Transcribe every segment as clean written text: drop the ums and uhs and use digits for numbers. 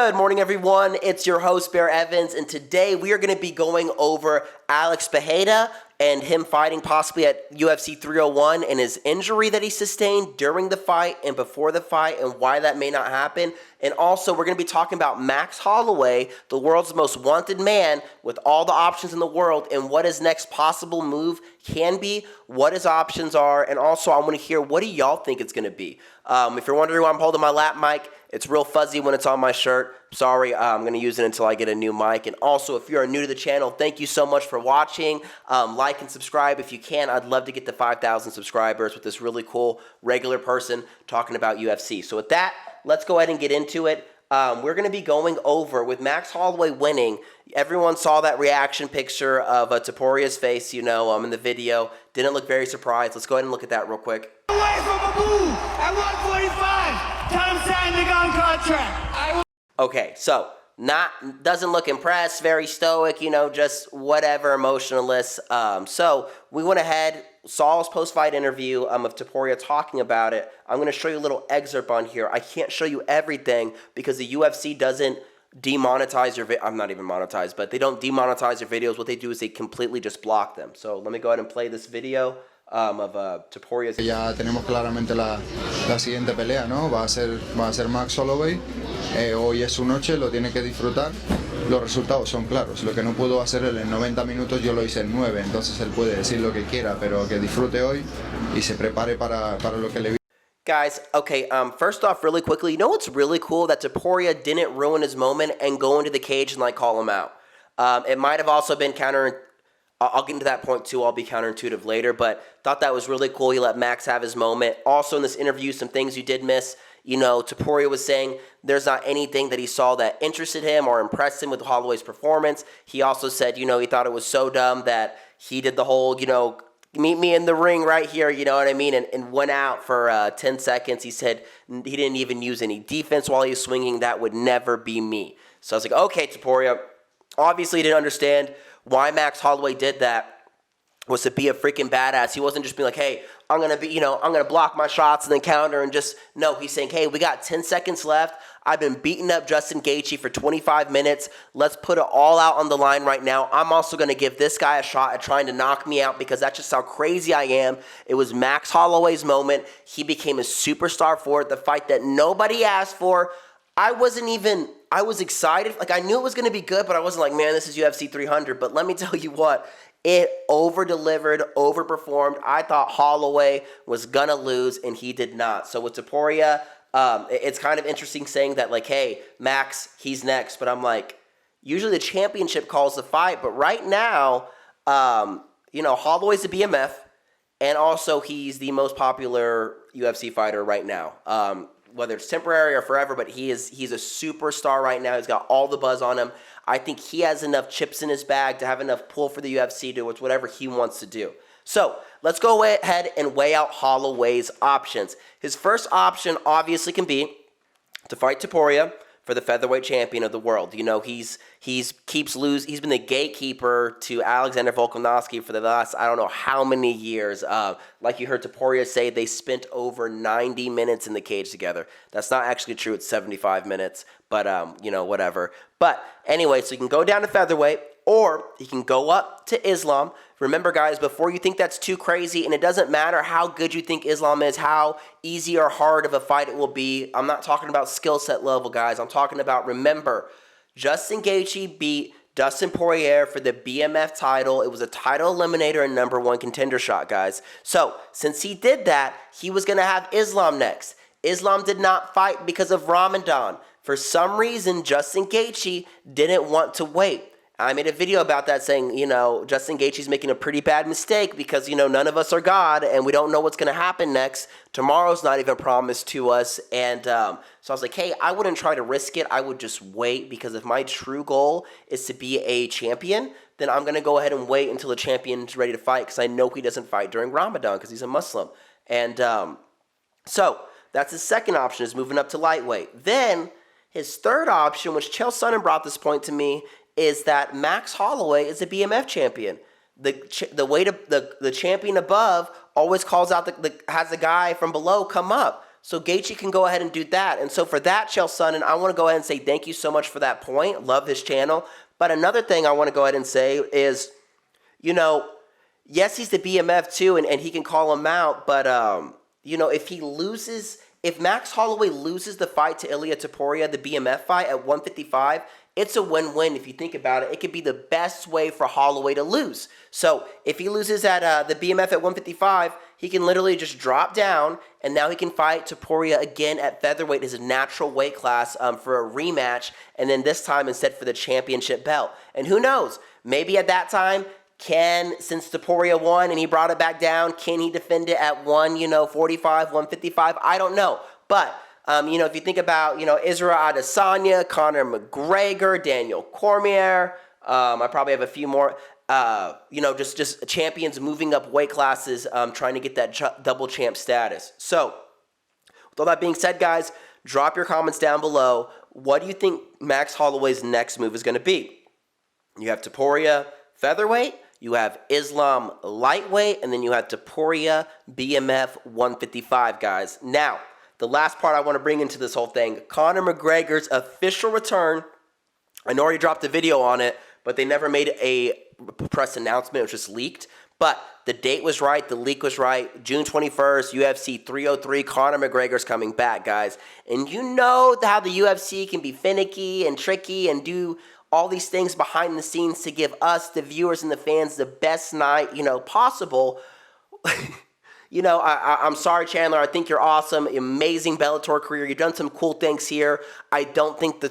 Good morning, everyone. It's your host, Bear Evans, and today we are going to be going over Alex Pereira and him fighting possibly at UFC 301 and his injury that he sustained during the fight and before the fight and why that may not happen. And also, we're going to be talking about Max Holloway, the world's most wanted man with all the options in the world, and what his next possible move can be, what his options are, and also I want to hear what do y'all think it's going to be. If you're wondering why I'm holding my lap mic, it's real fuzzy when it's on my shirt. Sorry, I'm going to use it until I get a new mic. And also, if you're new to the channel, thank you so much for watching. Like and subscribe if you can. I'd love to get to 5,000 subscribers with this really cool regular person talking about UFC. So with that, let's go ahead and get into it. We're going to be going over, with Max Holloway winning, everyone saw that reaction picture of Toporia's face, in the video. Didn't look very surprised. Let's go ahead and look at that real quick. Away from Abu at 145. Tell him sign the gun contract. Okay, so doesn't look impressed, very stoic, just whatever, emotionless. So we went ahead, saw his post-fight interview of Topuria talking about it. I'm going to show you a little excerpt on here. I can't show you everything because the UFC doesn't demonetize your I'm not even monetized, but they don't demonetize your videos. What they do is they completely just block them. So let me go ahead and play this video of Toporia's. Ya tenemos claramente la siguiente pelea, ¿no? Va a ser Max Holloway. Hoy es su noche, lo tiene que disfrutar. Los resultados son claros. Lo que no pudo hacer él en 90 minutos, yo lo hice en 9. Entonces él puede decir lo que quiera, pero que disfrute hoy y se prepare para lo que le. Guys, okay, first off, really quickly, what's really cool? That Topuria didn't ruin his moment and go into the cage and, call him out. It might have also been I'll get into that point, too. I'll be counterintuitive later, but thought that was really cool. He let Max have his moment. Also, in this interview, some things you did miss. Topuria was saying there's not anything that he saw that interested him or impressed him with Holloway's performance. He also said, he thought it was so dumb that he did the whole, meet me in the ring right here, you know what I mean, and went out for 10 seconds. He said he didn't even use any defense while he was swinging. That would never be me. So I was like, okay, Topuria, obviously didn't understand why Max Holloway did that was to be a freaking badass. He wasn't just being like, hey, I'm going to block my shots and then counter and just, no, he's saying, hey, we got 10 seconds left. I've been beating up Justin Gaethje for 25 minutes. Let's put it all out on the line right now. I'm also going to give this guy a shot at trying to knock me out because that's just how crazy I am. It was Max Holloway's moment. He became a superstar for it, the fight that nobody asked for. I was excited. I knew it was going to be good, but I wasn't like, man, this is UFC 300. But let me tell you what, it over-delivered, overperformed. I thought Holloway was going to lose, and he did not. So with Topuria, it's kind of interesting saying that, hey, Max, he's next. But I'm like, usually the championship calls the fight. But right now, Holloway's a BMF, and also he's the most popular UFC fighter right now. Whether it's temporary or forever, but he's a superstar right now. He's got all the buzz on him. I think he has enough chips in his bag to have enough pull for the UFC to do whatever he wants to do. So let's go ahead and weigh out Holloway's options. His first option obviously can be to fight Topuria for the featherweight champion of the world. He's been the gatekeeper to Alexander Volkanovski for the last, I don't know how many years. Like you heard Topuria say, they spent over 90 minutes in the cage together. That's not actually true. It's 75 minutes, but, whatever. But anyway, so you can go down to featherweight, or he can go up to Islam. Remember, guys, before you think that's too crazy, and it doesn't matter how good you think Islam is, how easy or hard of a fight it will be. I'm not talking about skill set level, guys. I'm talking about, remember, Justin Gaethje beat Dustin Poirier for the BMF title. It was a title eliminator and #1 contender shot, guys. So, since he did that, he was going to have Islam next. Islam did not fight because of Ramadan. For some reason, Justin Gaethje didn't want to wait. I made a video about that saying, Justin Gaethje's making a pretty bad mistake because, none of us are God and we don't know what's going to happen next. Tomorrow's not even promised to us. And so I was like, hey, I wouldn't try to risk it. I would just wait because if my true goal is to be a champion, then I'm going to go ahead and wait until the champion's ready to fight because I know he doesn't fight during Ramadan because he's a Muslim. And so that's his second option, is moving up to lightweight. Then his third option, which Chael Sonnen brought this point to me, is that Max Holloway is a BMF champion. The champion above always calls out has the guy from below come up. So Gaethje can go ahead and do that. And so for that, Chael Sonnen, I want to go ahead and say thank you so much for that point. Love his channel. But another thing I want to go ahead and say is, you know, yes, he's the BMF too, and he can call him out. But, you know, if Max Holloway loses the fight to Ilia Topuria, the BMF fight at 155, it's a win-win if you think about it. It could be the best way for Holloway to lose. So if he loses at the BMF at 155, he can literally just drop down, and now he can fight Topuria again at featherweight, his natural weight class, for a rematch, and then this time instead for the championship belt. And who knows? Maybe at that time, since Topuria won and he brought it back down, can he defend it at 145, 155? I don't know. But you know, if you think about, you know, Israel Adesanya, Conor McGregor, Daniel Cormier, I probably have a few more, you know, just champions moving up weight classes, trying to get that double champ status. So, with all that being said, guys, drop your comments down below. What do you think Max Holloway's next move is going to be? You have Topuria featherweight, you have Islam lightweight, and then you have Topuria BMF 155, guys. Now, the last part I want to bring into this whole thing, Conor McGregor's official return. I know I already dropped a video on it, but they never made a press announcement. It was just leaked. But the date was right. The leak was right. June 21st, UFC 303, Conor McGregor's coming back, guys. And you know how the UFC can be finicky and tricky and do all these things behind the scenes to give us, the viewers and the fans, the best night, you know, possible. You know, I'm sorry, Chandler. I think you're awesome. Amazing Bellator career. You've done some cool things here. I don't think the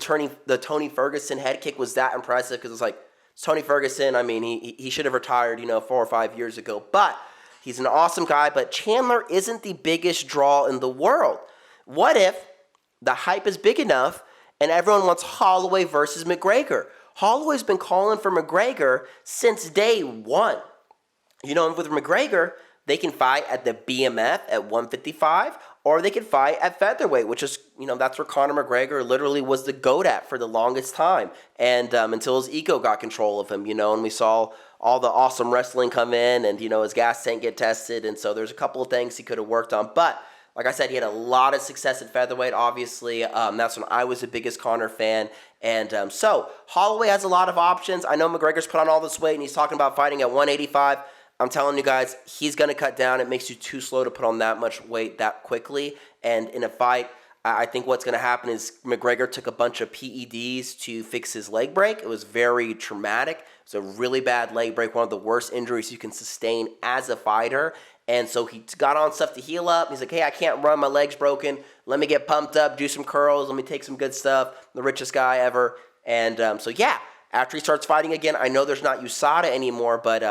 Tony Ferguson head kick was that impressive because it's like, it's Tony Ferguson. I mean, he should have retired, you know, 4 or 5 years ago. But he's an awesome guy. But Chandler isn't the biggest draw in the world. What if the hype is big enough and everyone wants Holloway versus McGregor? Holloway's been calling for McGregor since day one. You know, with McGregor, they can fight at the BMF at 155, or they can fight at featherweight, which is, you know, that's where Conor McGregor literally was the GOAT at for the longest time, and until his ego got control of him, you know, and we saw all the awesome wrestling come in, and, you know, his gas tank get tested, and so there's a couple of things he could have worked on, but like I said, he had a lot of success at featherweight, obviously. That's when I was the biggest Conor fan. And so Holloway has a lot of options. I know McGregor's put on all this weight, and he's talking about fighting at 185. I'm telling you guys, he's going to cut down. It makes you too slow to put on that much weight that quickly. And in a fight, I think what's going to happen is McGregor took a bunch of PEDs to fix his leg break. It was very traumatic. It's a really bad leg break, one of the worst injuries you can sustain as a fighter. And so he got on stuff to heal up. He's like, hey, I can't run. My leg's broken. Let me get pumped up, do some curls. Let me take some good stuff. The richest guy ever. And so, yeah, after he starts fighting again, I know there's not USADA anymore, but,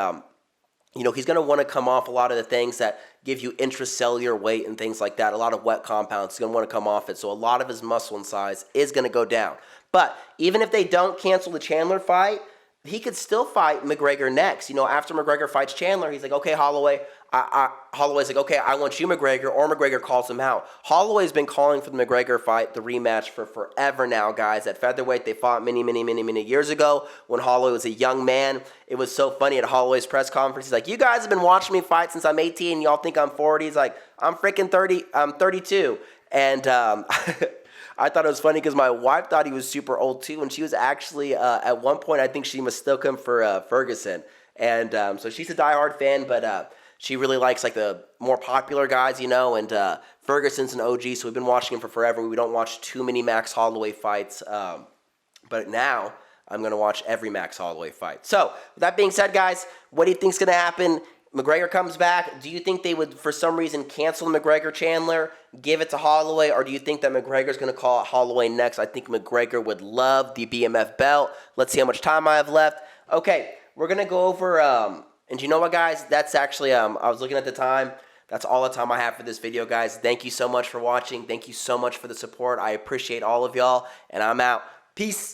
you know, he's going to want to come off a lot of the things that give you intracellular weight and things like that. A lot of wet compounds. He's going to want to come off it. So a lot of his muscle and size is going to go down. But even if they don't cancel the Chandler fight, he could still fight McGregor next. You know, after McGregor fights Chandler, he's like, okay, Holloway. Holloway's like, okay, I want you, McGregor, or McGregor calls him out. Holloway's been calling for the McGregor fight, the rematch, for forever now, guys. At featherweight, they fought many years ago when Holloway was a young man. It was so funny at Holloway's press conference. He's like, you guys have been watching me fight since I'm 18, and y'all think I'm 40. He's like, I'm freaking 30. I'm 32. And I thought it was funny because my wife thought he was super old too, and she was actually, at one point, I think she mistook him for Ferguson. And so she's a diehard fan, but she really likes like the more popular guys, you know, and Ferguson's an OG, so we've been watching him for forever. We don't watch too many Max Holloway fights, but now I'm going to watch every Max Holloway fight. So, with that being said, guys, what do you think's going to happen? McGregor comes back. Do you think they would, for some reason, cancel McGregor Chandler, give it to Holloway, or do you think that McGregor's going to call out Holloway next? I think McGregor would love the BMF belt. Let's see how much time I have left. Okay, we're going to go over, and you know what, guys? That's actually, I was looking at the time. That's all the time I have for this video, guys. Thank you so much for watching. Thank you so much for the support. I appreciate all of y'all, and I'm out. Peace.